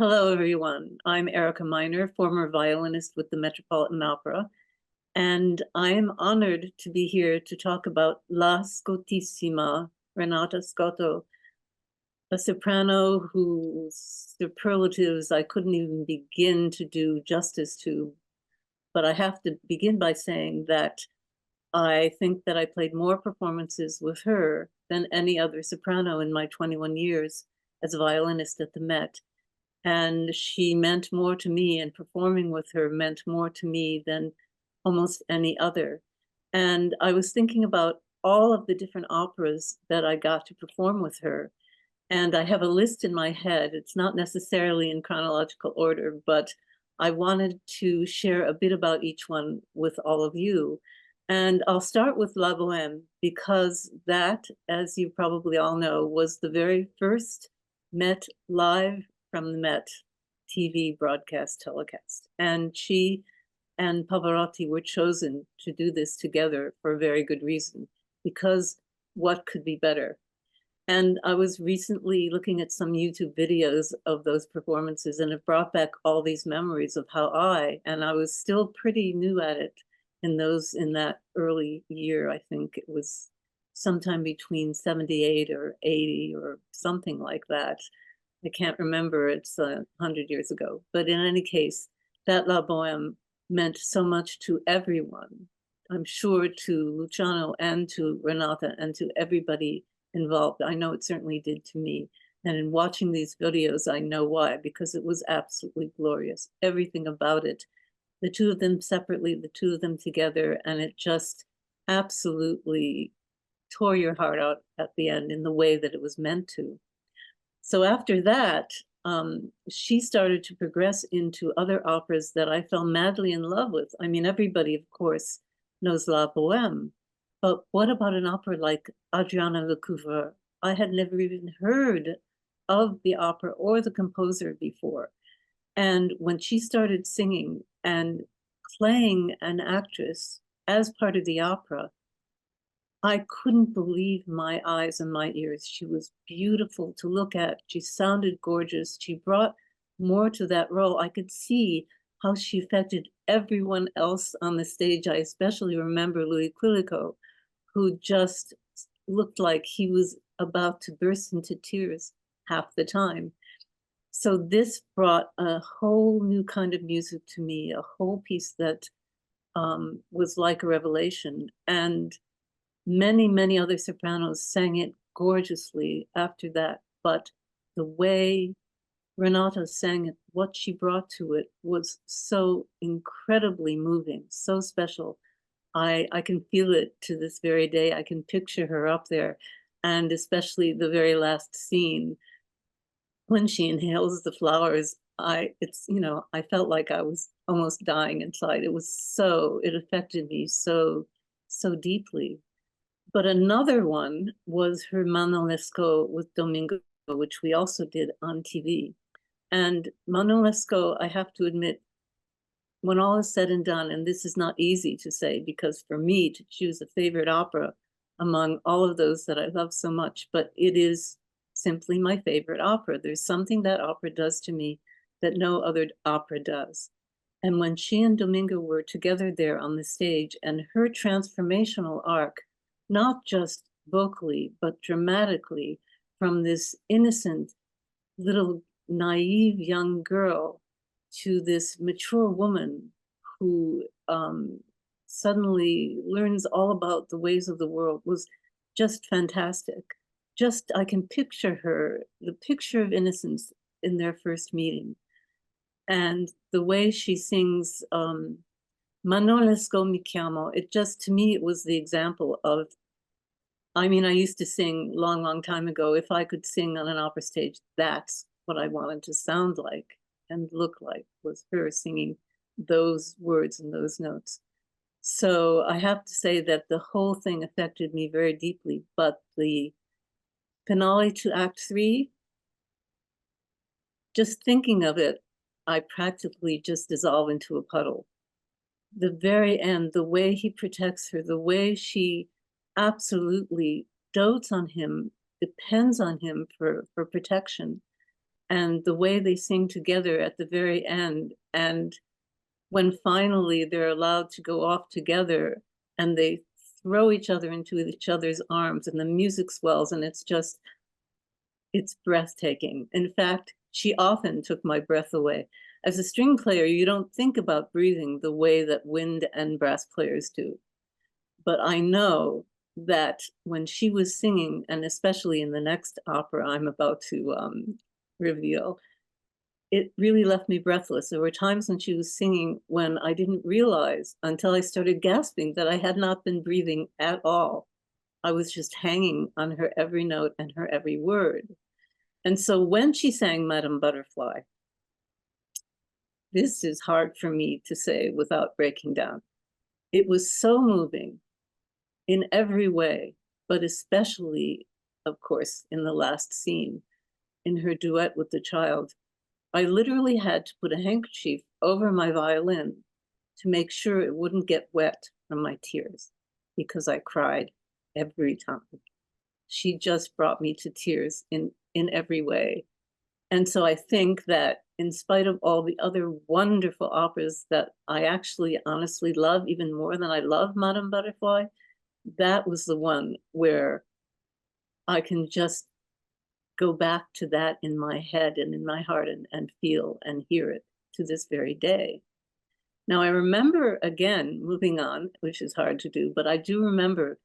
Hello, everyone. I'm Erica Miner, former violinist with the Metropolitan Opera, and I am honored to be here to talk about La Scottissima, Renata Scotto, a soprano whose superlatives I couldn't even begin to do justice to. But I have to begin by saying that I think that I played more performances with her than any other soprano in my 21 years as a violinist at the Met. And she meant more to me, and performing with her meant more to me than almost any other. And I was thinking about all of the different operas that I got to perform with her. And I have a list in my head. It's not necessarily in chronological order, but I wanted to share a bit about each one with all of you. And I'll start with La Boheme, because that, as you probably all know, was the very first Met live from the Met TV broadcast telecast. And she and Pavarotti were chosen to do this together for a very good reason, because what could be better? And I was recently looking at some YouTube videos of those performances, and it brought back all these memories of how and I was still pretty new at it in that early year. I think it was sometime between 78 or 80 or something like that. I can't remember, it's 100 years ago. But in any case, that La Boheme meant so much to everyone. I'm sure to Luciano and to Renata and to everybody involved. I know it certainly did to me. And in watching these videos, I know why, because it was absolutely glorious. Everything about it, the two of them separately, the two of them together, and it just absolutely tore your heart out at the end in the way that it was meant to. So after that, she started to progress into other operas that I fell madly in love with. I mean, everybody, of course, knows La Boheme, but what about an opera like Adriana Lecouvreur? I had never even heard of the opera or the composer before. And when she started singing and playing an actress as part of the opera, I couldn't believe my eyes and my ears. She was beautiful to look at. She sounded gorgeous. She brought more to that role. I could see how she affected everyone else on the stage. I especially remember Louis Quilico, who just looked like he was about to burst into tears half the time. So this brought a whole new kind of music to me, a whole piece that was like a revelation. And many, many other sopranos sang it gorgeously after that. But the way Renata sang it, what she brought to it was so incredibly moving, so special. I can feel it to this very day. I can picture her up there, and especially the very last scene when she inhales the flowers. I felt like I was almost dying inside. It affected me so deeply. But another one was her Manon Lescaut with Domingo, which we also did on TV. And Manon Lescaut, I have to admit, when all is said and done, and this is not easy to say, because for me to choose a favorite opera among all of those that I love so much, but it is simply my favorite opera. There's something that opera does to me that no other opera does. And when she and Domingo were together there on the stage, and her transformational arc, not just vocally, but dramatically, from this innocent little naive young girl to this mature woman who suddenly learns all about the ways of the world, was just fantastic. Just, I can picture her, the picture of innocence in their first meeting. And the way she sings Manon Lescaut mi chiamo, it just, to me, it was the example of, I mean, I used to sing long, long time ago. If I could sing on an opera stage, that's what I wanted to sound like and look like, was her singing those words and those notes. So I have to say that the whole thing affected me very deeply, but the finale to Act 3, just thinking of it, I practically just dissolve into a puddle. The very end, the way he protects her, the way she absolutely dotes on him, depends on him for protection. and the way they sing together at the very end. And when finally they're allowed to go off together and they throw each other into each other's arms and the music swells, and it's breathtaking. In fact, she often took my breath away. As a string player, you don't think about breathing the way that wind and brass players do. But I know that when she was singing, and especially in the next opera I'm about to reveal, it really left me breathless. There were times when she was singing when I didn't realize until I started gasping that I had not been breathing at all. I was just hanging on her every note and her every word. And so when she sang Madame Butterfly, this is hard for me to say without breaking down. It was so moving in every way, but especially, of course, in the last scene, in her duet with the child. I literally had to put a handkerchief over my violin to make sure it wouldn't get wet from my tears, because I cried every time. She just brought me to tears in every way. And so I think that in spite of all the other wonderful operas that I actually honestly love, even more than I love Madame Butterfly, that was the one where I can just go back to that in my head and in my heart and feel and hear it to this very day. Now, I remember, again, moving on, which is hard to do, but I do remember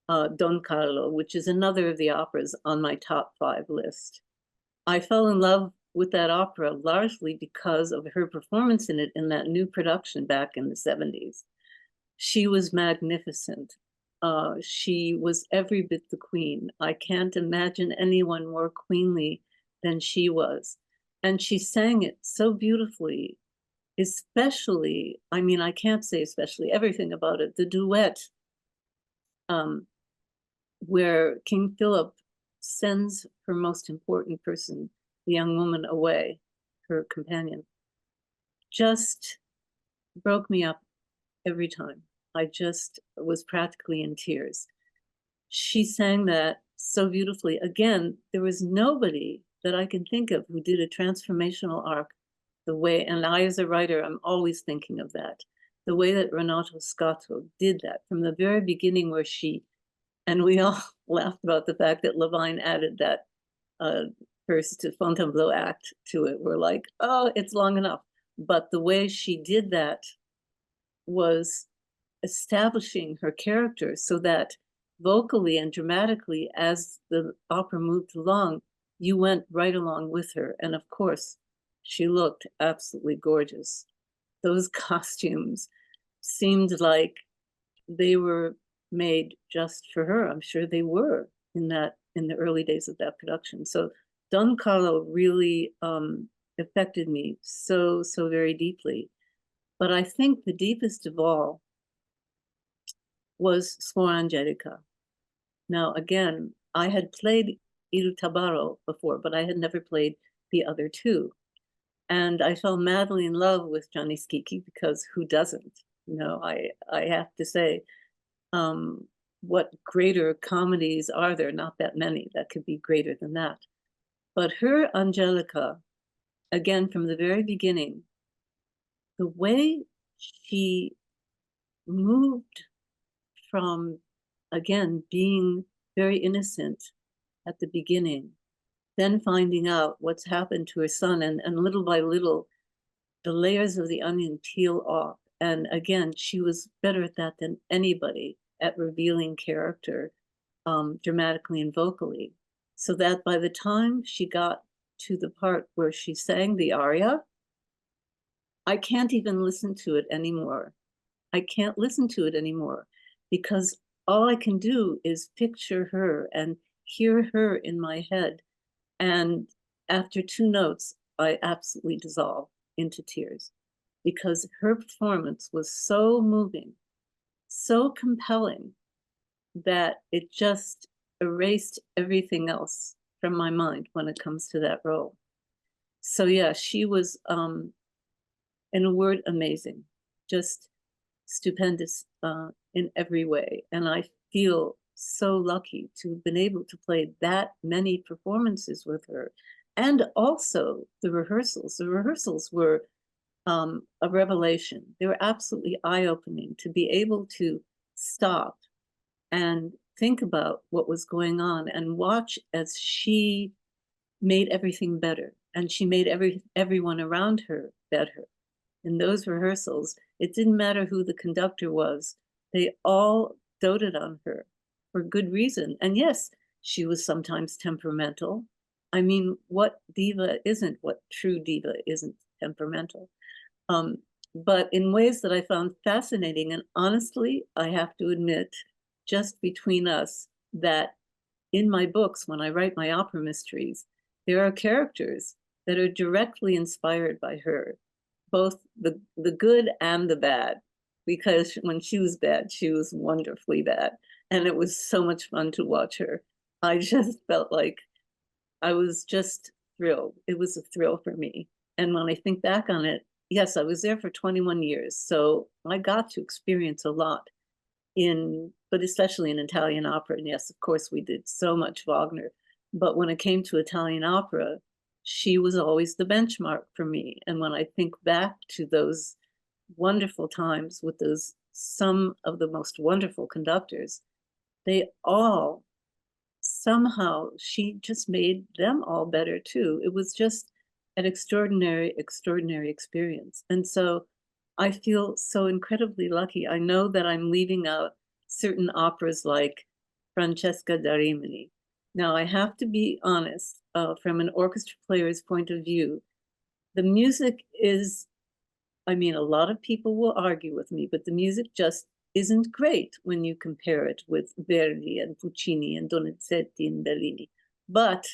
Don Carlo, which is another of the operas on my top 5 list. I fell in love with that opera largely because of her performance in it in that new production back in the 70s. She was magnificent. She was every bit the queen. I can't imagine anyone more queenly than she was. And she sang it so beautifully, especially, I mean, I can't say especially, everything about it, the duet where King Philip sends her most important person, the young woman, away, her companion, just broke me up every time. I just was practically in tears. She sang that so beautifully. Again, there was nobody that I can think of who did a transformational arc the way, and I as a writer, I'm always thinking of that, the way that Renata Scotto did that from the very beginning, where she, and we all laughed about the fact that Levine added that first Fontainebleau act to it. We're like, oh, it's long enough. But the way she did that was establishing her character so that vocally and dramatically, as the opera moved along, you went right along with her. And of course, she looked absolutely gorgeous. Those costumes seemed like they were made just for her. I'm sure they were in the early days of that production. So Don Carlo really affected me so very deeply. But I think the deepest of all was Suor Angelica. Now, again, I had played Il Tabarro before, but I had never played the other two. And I fell madly in love with Gianni Schicchi, because who doesn't? You know, I have to say, what greater comedies are there? Not that many that could be greater than that. But her Angelica, again, from the very beginning, the way she moved from, again, being very innocent at the beginning, then finding out what's happened to her son, and little by little, the layers of the onion peel off. And again, she was better at that than anybody, at revealing character dramatically and vocally. So that by the time she got to the part where she sang the aria, I can't even listen to it anymore. I can't listen to it anymore, because all I can do is picture her and hear her in my head. And after 2 notes, I absolutely dissolve into tears, because her performance was so moving, so compelling, that it just erased everything else from my mind when it comes to that role. So yeah, she was, in a word, amazing, just stupendous in every way. And I feel so lucky to have been able to play that many performances with her, And also the rehearsals. The rehearsals were a revelation. They were absolutely eye-opening to be able to stop and think about what was going on and watch as she made everything better. And she made everyone around her better. In those rehearsals, it didn't matter who the conductor was. They all doted on her for good reason. And yes, she was sometimes temperamental. I mean, what diva isn't? What true diva isn't temperamental? Um, but in ways that I found fascinating. And honestly, I have to admit, just between us, that in my books, when I write my opera mysteries, there are characters that are directly inspired by her, both the good and the bad, because when she was bad, she was wonderfully bad. And it was so much fun to watch her. I just felt like I was just thrilled. It was a thrill for me. And when I think back on it, yes, I was there for 21 years. So I got to experience a lot but especially in Italian opera. And yes, of course, we did so much Wagner. But when it came to Italian opera, she was always the benchmark for me. And when I think back to those wonderful times with some of the most wonderful conductors, they all somehow, she just made them all better too. It was just an extraordinary, extraordinary experience. And so I feel so incredibly lucky. I know that I'm leaving out certain operas like Francesca da Rimini. Now, I have to be honest, from an orchestra player's point of view, the music is, I mean, a lot of people will argue with me, but the music just isn't great when you compare it with Verdi and Puccini and Donizetti and Bellini. But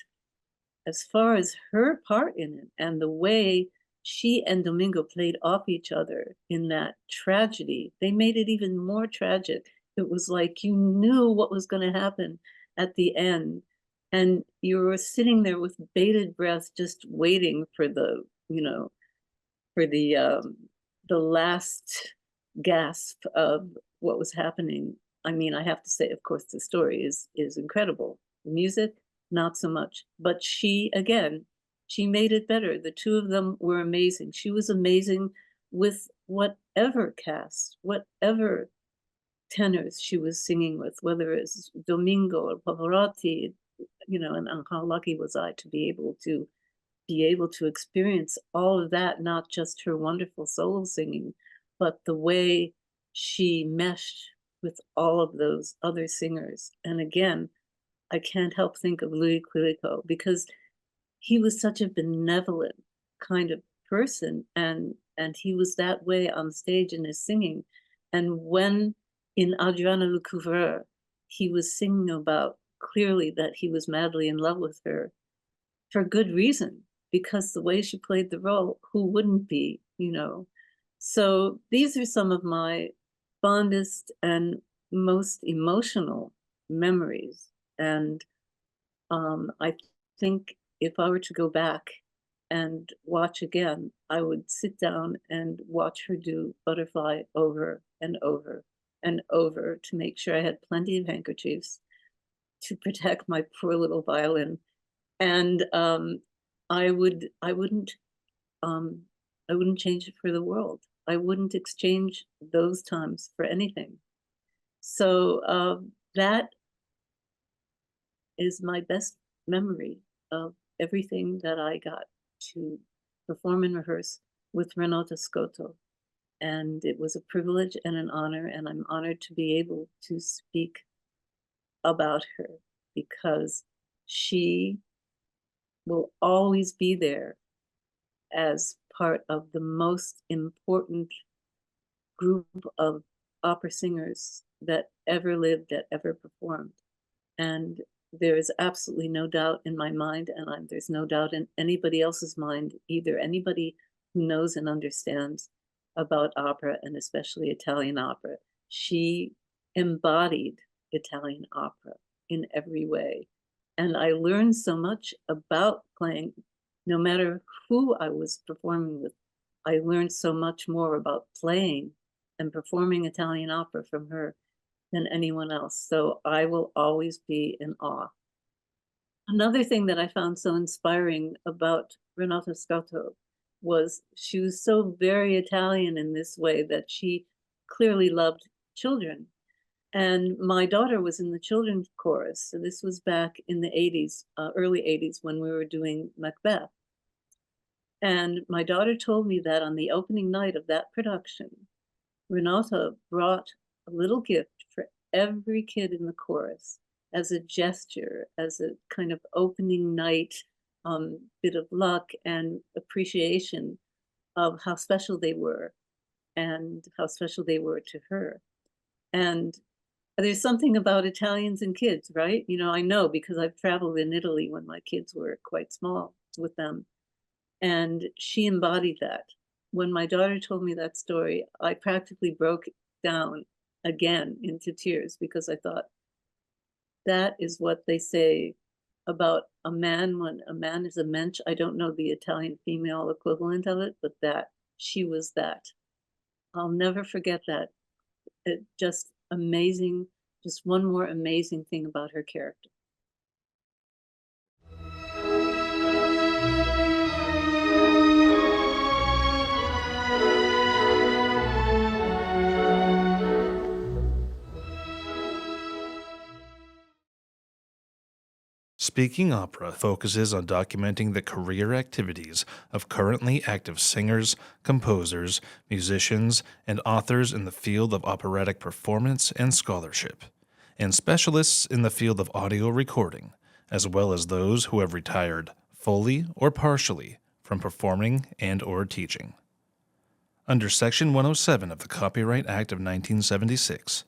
as far as her part in it and the way she and Domingo played off each other in that tragedy, they made it even more tragic. It was like you knew what was going to happen at the end. And you were sitting there with bated breath, just waiting for the last gasp of what was happening. I mean, I have to say, of course, the story is incredible. The music, not so much. But she, again, she made it better. The two of them were amazing. She was amazing with whatever cast, whatever tenors she was singing with, whether it's Domingo or Pavarotti, and how lucky was I to be able to experience all of that, not just her wonderful solo singing, but the way she meshed with all of those other singers. And again, I can't help think of Louis Quilico because he was such a benevolent kind of person, and he was that way on stage in his singing. And when in Adriana Lecouvreur, he was singing about clearly that he was madly in love with her for good reason, because the way she played the role, who wouldn't be? So these are some of my fondest and most emotional memories. And I think if I were to go back and watch again, I would sit down and watch her do Butterfly over and over and over to make sure I had plenty of handkerchiefs to protect my poor little violin. And I would I wouldn't um, I wouldn't change it for the world. I wouldn't exchange those times for anything. So that is my best memory of everything that I got to perform and rehearse with Renata Scotto. And it was a privilege and an honor, and I'm honored to be able to speak about her because she will always be there as part of the most important group of opera singers that ever lived, that ever performed. And there is absolutely no doubt in my mind, and there's no doubt in anybody else's mind either. Anybody who knows and understands about opera, and especially Italian opera, she embodied Italian opera in every way. And I learned so much about playing, no matter who I was performing with. I learned so much more about playing and performing Italian opera from her than anyone else. So I will always be in awe. Another thing that I found so inspiring about Renata Scotto was she was so very Italian in this way that she clearly loved children. And my daughter was in the children's chorus. So this was back in the 80s, early 80s, when we were doing Macbeth. And my daughter told me that on the opening night of that production, Renata brought a little gift for every kid in the chorus as a gesture, as a kind of opening night bit of luck and appreciation of how special they were and how special they were to her. And there's something about Italians and kids, right? You know, I know because I've traveled in Italy when my kids were quite small with them. And she embodied that. When my daughter told me that story, I practically broke down again into tears because I thought that is what they say about a man when a man is a mensch. I don't know the Italian female equivalent of it, but that she was that. I'll never forget that. It just amazing, just one more amazing thing about her character. Speaking Opera focuses on documenting the career activities of currently active singers, composers, musicians, and authors in the field of operatic performance and scholarship, and specialists in the field of audio recording, as well as those who have retired fully or partially from performing and/or teaching. Under Section 107 of the Copyright Act of 1976,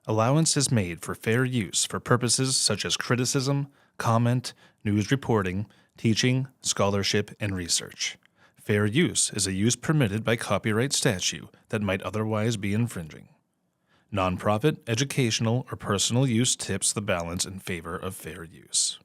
allowance is made for fair use for purposes such as criticism, comment, news reporting, teaching, scholarship, and research. Fair use is a use permitted by copyright statute that might otherwise be infringing. Nonprofit, educational, or personal use tips the balance in favor of fair use.